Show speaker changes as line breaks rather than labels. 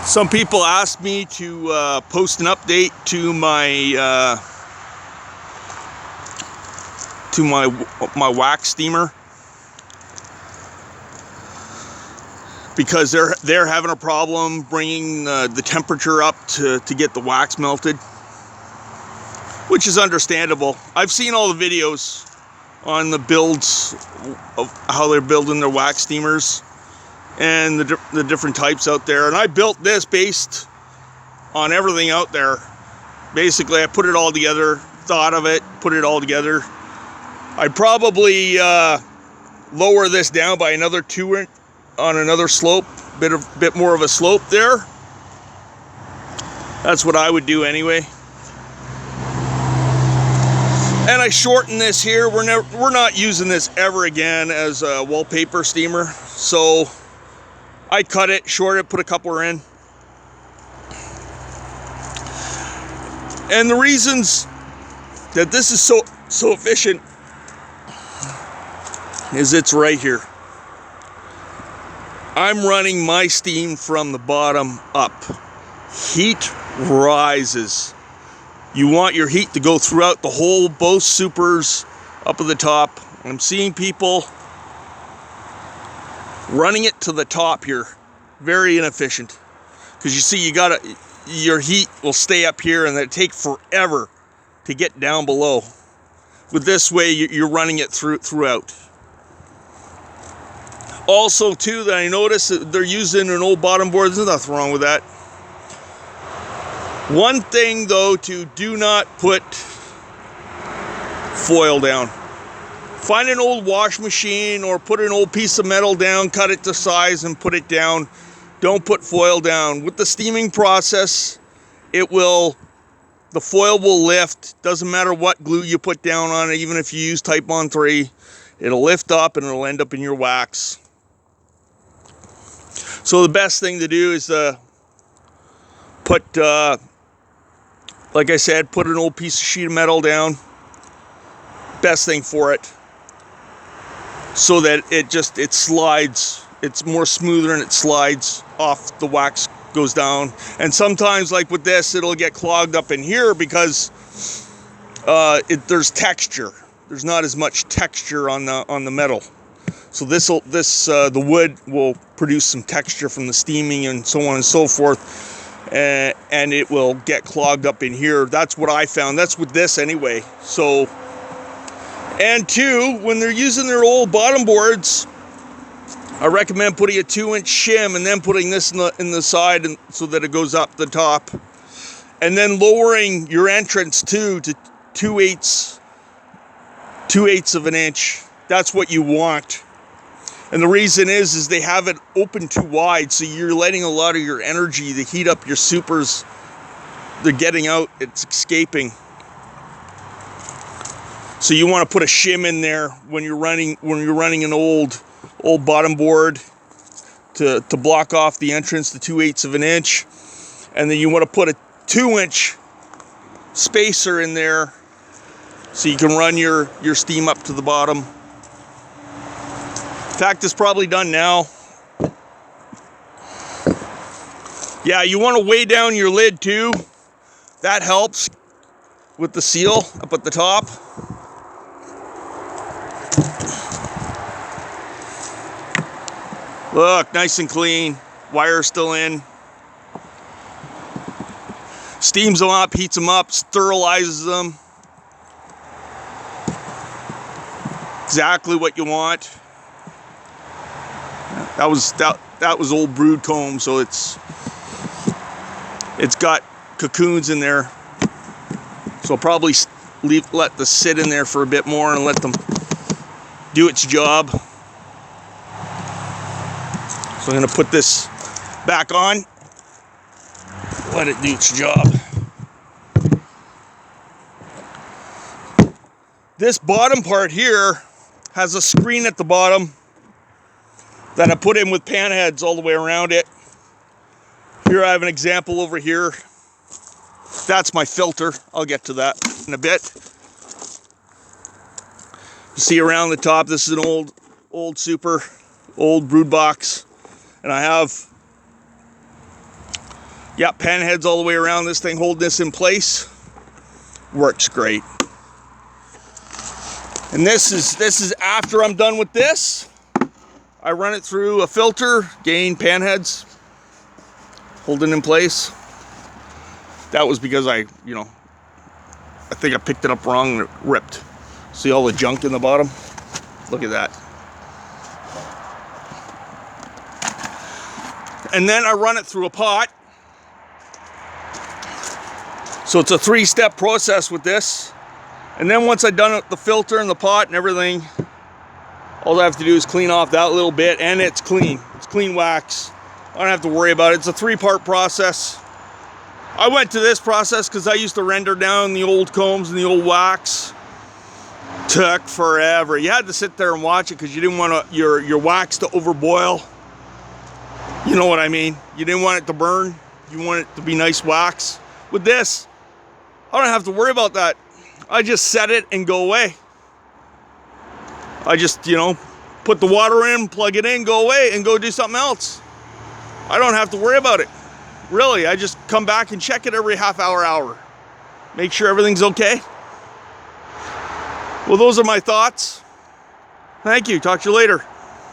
Some people asked me to post an update to my wax steamer because they're having a problem bringing the temperature up to get the wax melted, which is understandable. I've seen all the videos on the builds of how they're building their wax steamers and the different types out there, and I built this based on everything out there. Basically, I put it all together, thought of it, put it all together. I'd probably lower this down by another 2 inch on another slope, bit more of a slope there. That's what I would do anyway. And I shorten this here. We're not using this ever again as a wallpaper steamer, so I cut it, short it, put a coupler in. And the reasons that this is so efficient is it's right here. I'm running my steam from the bottom up. Heat rises. You want your heat to go throughout the whole, both supers up at the top. I'm seeing people running it to the top here. Very inefficient. Because you see, your heat will stay up here and it take forever to get down below. With this way, you're running it throughout. Also, too, that I noticed that they're using an old bottom board. There's nothing wrong with that. One thing, though, do not put foil down. Find an old wash machine or put an old piece of metal down, cut it to size and put it down. Don't put foil down. With the steaming process, the foil will lift. Doesn't matter what glue you put down on it, even if you use Titebond 3, it'll lift up and it'll end up in your wax. So the best thing to do is put, like I said, put an old sheet of metal down. Best thing for it. So that it slides. It's more smoother and it slides off, the wax goes down. And sometimes, like with this, it'll get clogged up in here because there's texture. There's not as much texture on the metal. So the wood will produce some texture from the steaming and so on and so forth, and it will get clogged up in here. That's what I found. That's with this anyway. So, and two, when they're using their old bottom boards, I recommend putting a 2-inch shim and then putting this in the side so that it goes up the top, and then lowering your entrance to 2/8 of an inch. That's what you want. And the reason is they have it open too wide, so you're letting a lot of your energy to heat up your supers. They're getting out, it's escaping. So you want to put a shim in there when you're running an old bottom board to block off the entrance to 2/8 of an inch. And then you want to put a 2-inch spacer in there so you can run your steam up to the bottom. In fact, it's probably done now. Yeah, you want to weigh down your lid too. That helps with the seal up at the top. Look, nice and clean. Wire still in. Steams them up, heats them up, sterilizes them. Exactly what you want. That was old brood comb, so it's got cocoons in there. So I'll probably let this sit in there for a bit more and let them do its job. So I'm going to put this back on, let it do its job. This bottom part here has a screen at the bottom that I put in with pan heads all the way around it. Here I have an example over here. That's my filter. I'll get to that in a bit. You see around the top, this is an old super, old brood box. And I have Yep, pan heads all the way around this thing, holding this in place. Works great. And this is after I'm done with this. I run it through a filter, gain pan heads, holding in place. That was because I think I picked it up wrong and it ripped. See all the junk in the bottom? Look at that. And then I run it through a pot. So it's a 3-step process with this. And then once I've done it, the filter and the pot and everything, all I have to do is clean off that little bit, and it's clean. It's clean wax. I don't have to worry about it. It's a 3-part process. I went to this process because I used to render down the old combs and the old wax. Took forever. You had to sit there and watch it because you didn't want your wax to overboil. You know what I mean? You didn't want it to burn. You want it to be nice wax. With this, I don't have to worry about that. I just set it and go away. I just, put the water in, plug it in, go away, and go do something else. I don't have to worry about it. Really, I just come back and check it every half hour. Make sure everything's okay. Well, those are my thoughts. Thank you. Talk to you later.